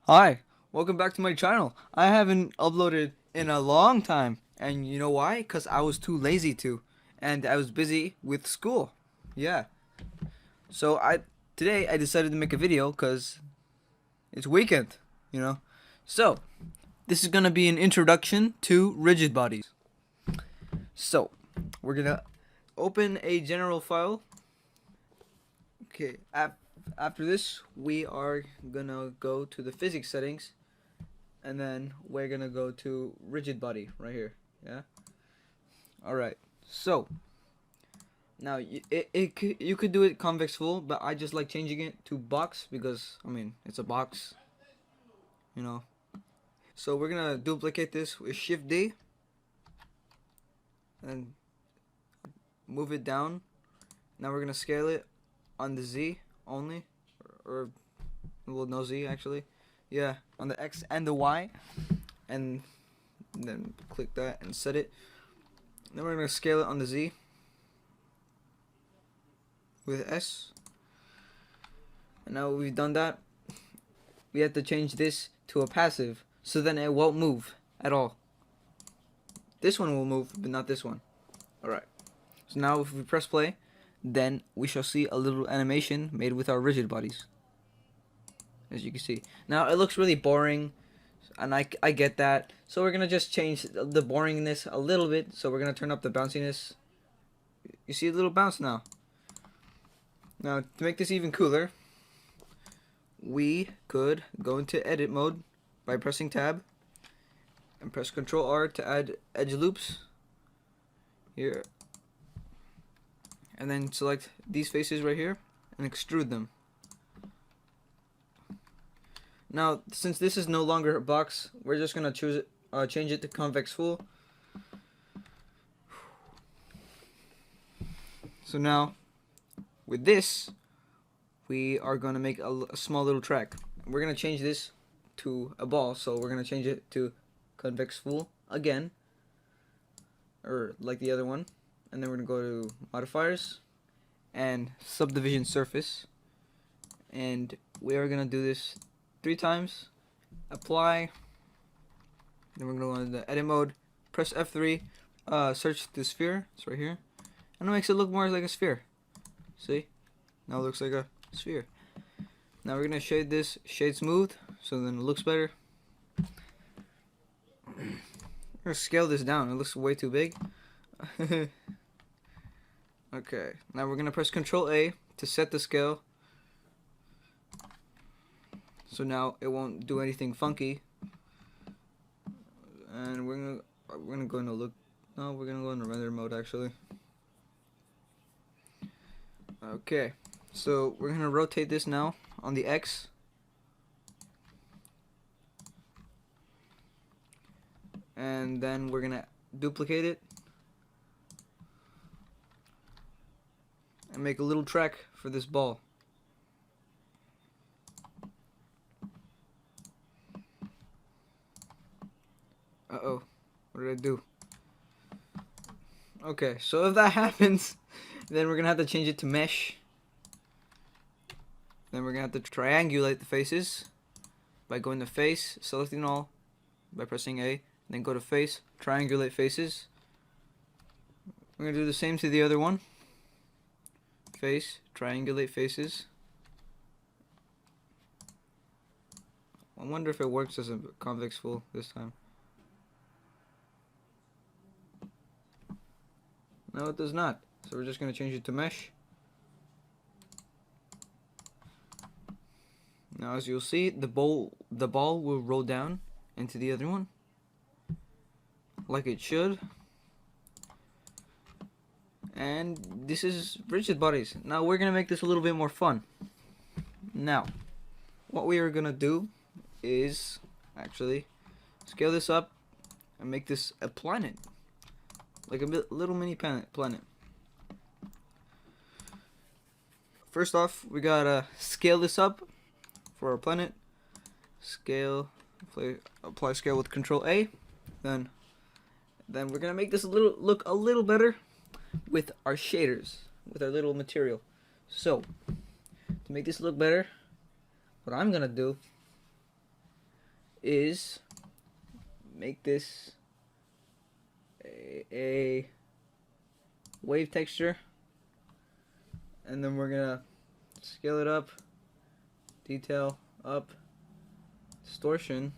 Hi, welcome back to my channel. I haven't uploaded in a long time, and you know why? Because I was too lazy to, and I was busy with school. Yeah. So today I decided to make a video because it's weekend, you know. So this is gonna be an introduction to rigid bodies. So we're gonna open a general file. Okay. After this, we are gonna go to the physics settings, and then we're gonna go to rigid body right here. Yeah. All right. So now you could do it convex full, but I just like changing it to box because I mean it's a box, you know. So we're gonna duplicate this with Shift D and move it down. Now we're gonna scale it on the Z only, or well, no Z actually. Yeah, on the X and the Y, and then click that and set it. Then we're gonna scale it on the Z with S. And now we've done that, we have to change this to a passive, so then it won't move at all. This one will move, but not this one. Alright. So now if we press play, then we shall see a little animation made with our rigid bodies. As you can see. Now it looks really boring, and I get that. So we're going to just change the boringness a little bit. So we're going to turn up the bounciness. You see a little bounce now. Now to make this even cooler, we could go into edit mode by pressing tab and press Ctrl R to add edge loops here, and then select these faces right here and extrude them. Now since this is no longer a box, we're just gonna change it to convex full. So now with this, we are going to make a small little track. We're going to change this to a ball, so we're going to change it to convex full again, or like the other one, and then we're going to go to modifiers and subdivision surface, and we are going to do this 3 times. Apply, then we're going to go into the edit mode, press F3, search the sphere, it's right here, and it makes it look more like a sphere. See? Now it looks like a sphere. Now we're gonna shade this shade smooth so then it looks better. We're gonna scale this down, it looks way too big. Okay, now we're gonna press Ctrl A to set the scale, so now it won't do anything funky. And we're gonna go into look. No, we're gonna go into render mode actually. Okay, so we're gonna rotate this now on the X, and then we're gonna duplicate it and make a little track for this ball. Uh-oh, what did I do? Okay, so if that happens, then we're gonna have to change it to mesh. Then we're gonna have to triangulate the faces by going to face, selecting all by pressing A, then go to face, triangulate faces. We're gonna do the same to the other one. Face, triangulate faces. I wonder if it works as a convex full this time. No, it does not. So we're just gonna change it to mesh. Now as you'll see, the ball will roll down into the other one, like it should. And this is rigid bodies. Now we're gonna make this a little bit more fun. Now, what we are gonna do is actually scale this up and make this a planet, like a little mini planet. First off, we gotta scale this up for our planet. Scale, apply scale with Control A. Then we're gonna make this look a little better with our shaders, with our little material. So to make this look better, what I'm gonna do is make this a wave texture, and then we're gonna scale it up, detail up, distortion,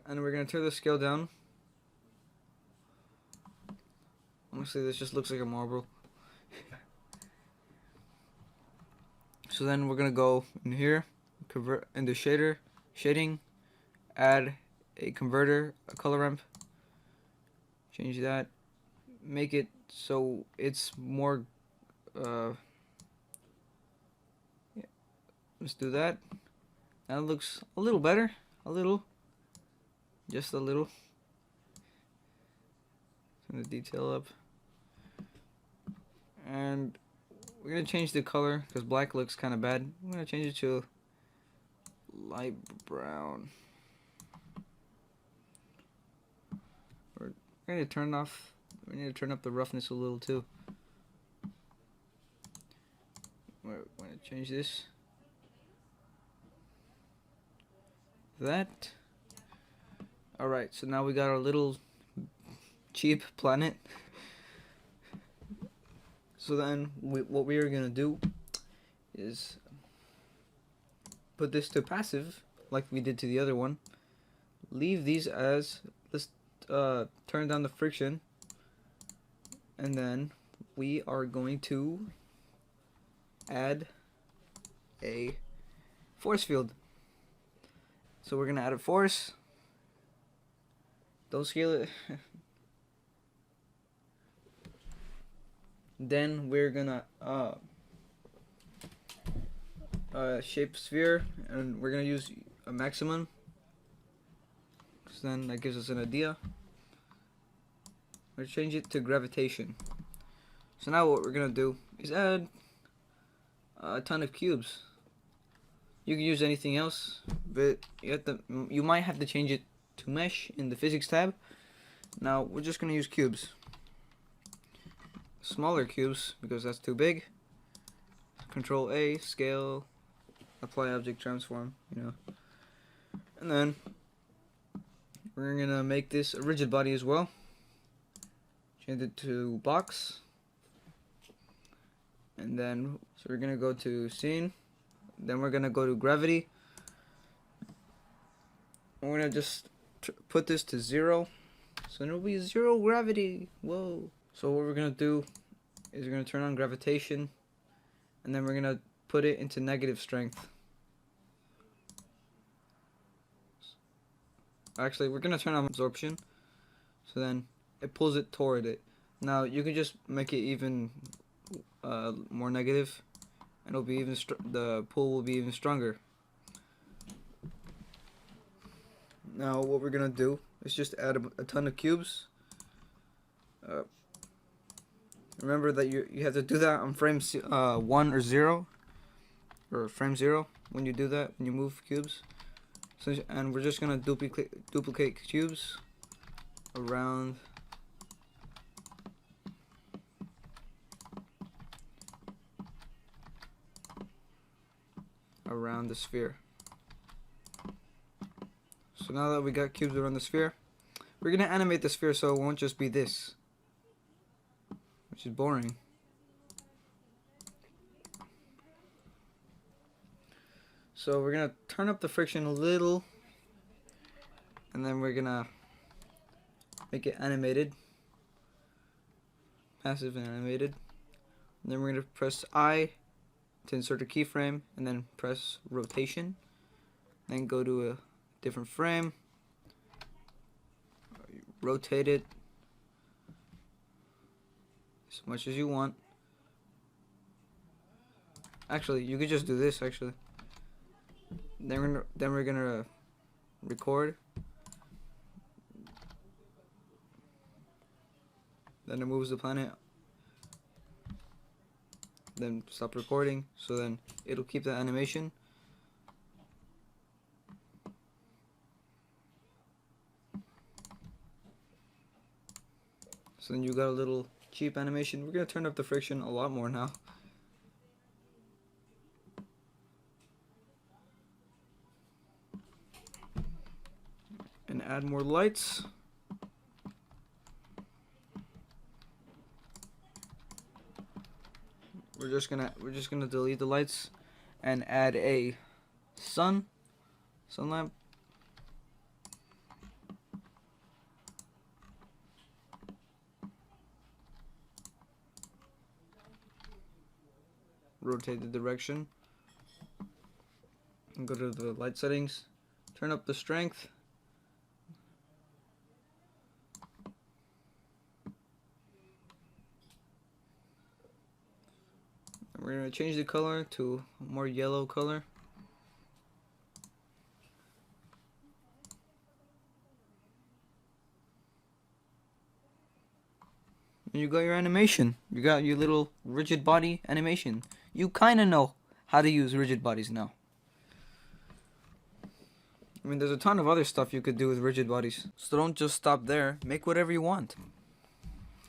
and we're gonna turn the scale down. Honestly, this just looks like a marble. So then we're gonna go in here, convert into shading, add a converter, a color ramp, change that, make it so it's more, yeah, let's do that. That looks a little better, just a little. Turn the detail up. And we're gonna change the color because black looks kind of bad. I'm gonna change it to light brown. We're gonna turn off. We need to turn up the roughness a little too. We're gonna change this. That. All right. So now we got our little cheap planet. So then what we are going to do is put this to passive like we did to the other one. Leave these as, let's turn down the friction, and then we are going to add a force field. So we're going to add a force. Don't scale it. Then we're gonna shape sphere, and we're gonna use a maximum, so then that gives us an idea. We'll change it to gravitation. So now what we're gonna do is add a ton of cubes. You can use anything else, but you might have to change it to mesh in the physics tab. Now we're just gonna use cubes. Smaller cubes because that's too big. Control A, scale, apply object transform, and then we're gonna make this a rigid body as well. Change it to box, and then so we're gonna go to scene, then we're gonna go to gravity. We're gonna just put this to 0, so it'll be 0 gravity. Whoa. So what we're going to do is we're going to turn on gravitation, and then we're going to put it into negative strength. Actually, we're going to turn on absorption, so then it pulls it toward it. Now, you can just make it even more negative, and it'll be even the pull will be even stronger. Now, what we're going to do is just add a ton of cubes. Remember that you have to do that on frame 1 or 0, or frame 0 when you do that, when you move cubes. So, and we're just gonna duplicate cubes around the sphere. So now that we got cubes around the sphere, we're gonna animate the sphere so it won't just be this, which is boring. So we're gonna turn up the friction a little, and then we're gonna make it animated, passive and animated. And then we're gonna press I to insert a keyframe, and then press rotation. Then go to a different frame, rotate it as much as you want. Actually, you could just do this. Actually, then we're gonna record. Then it moves the planet. Then stop recording. So then it'll keep the animation. So then you got a little cheap animation. We're gonna turn up the friction a lot more now. and add more lights. We're just gonna delete the lights and add a sun lamp. Rotate the direction and go to the light settings, turn up the strength, and we're going to change the color to a more yellow color. And you got your animation. You got your little rigid body animation. You kind of know how to use rigid bodies now. I mean, there's a ton of other stuff you could do with rigid bodies. So don't just stop there. Make whatever you want.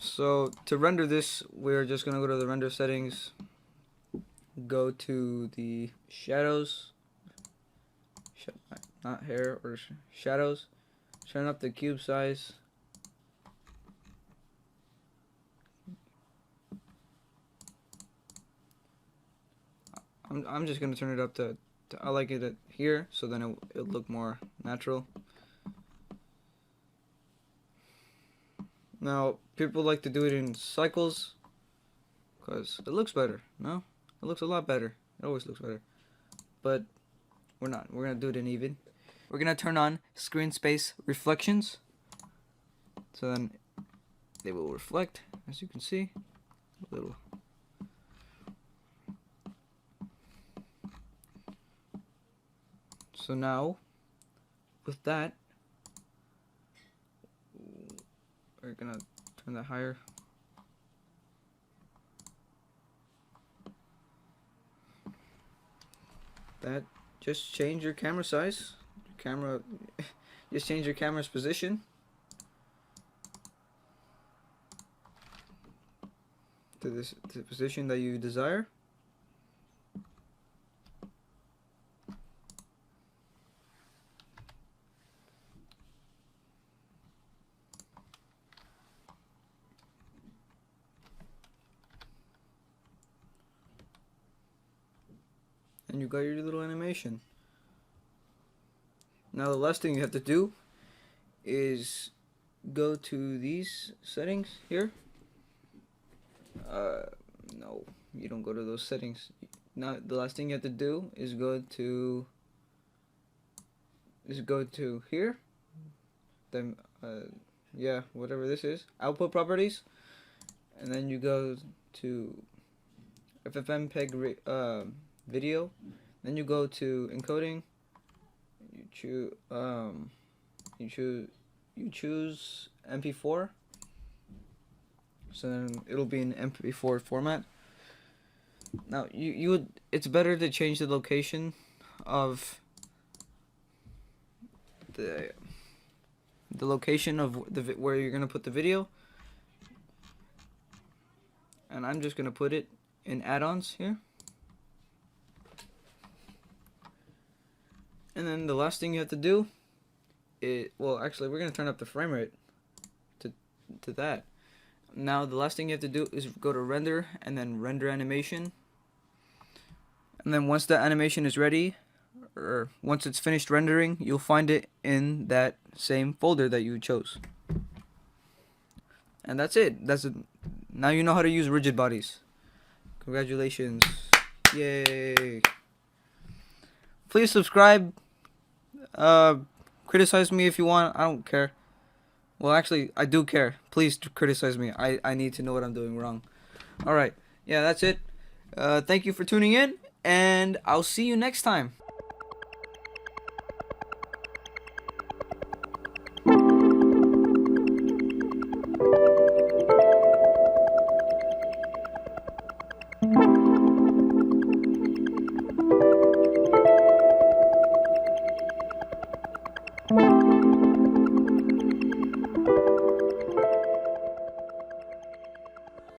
So to render this, we're just going to go to the render settings. Go to the shadows. Not hair, or shadows. Turn up the cube size. I'm just gonna turn it up to I like it at here, so then it'll look more natural. Now people like to do it in cycles because it looks better. No, it looks a lot better. It always looks better, but we're not. We're gonna do it in even. We're gonna turn on screen space reflections, so then they will reflect, as you can see, a little. So now, with that, we're gonna turn that higher. That, just change your camera size. Just change your camera's position to the position that you desire. And you got your little animation. Now the last thing you have to do is go to these settings here. No, you don't go to those settings. Now the last thing you have to do is go to here. Then yeah, whatever this is, output properties, and then you go to FFmpeg video. Then you go to encoding. You choose MP4. So then it'll be in MP4 format. Now it's better to change the location of the location of where you're gonna put the video. And I'm just gonna put it in add-ons here. And then the last thing you have to do well, actually, we're going to turn up the frame rate to that. Now, the last thing you have to do is go to render and then render animation. And then once the animation is ready, or once it's finished rendering, you'll find it in that same folder that you chose. And that's it. Now you know how to use rigid bodies. Congratulations. Yay. Please subscribe. Criticize me if you want. I don't care. Well, actually, I do care. Please criticize me. I need to know what I'm doing wrong. Alright. Yeah, that's it. Thank you for tuning in, and I'll see you next time.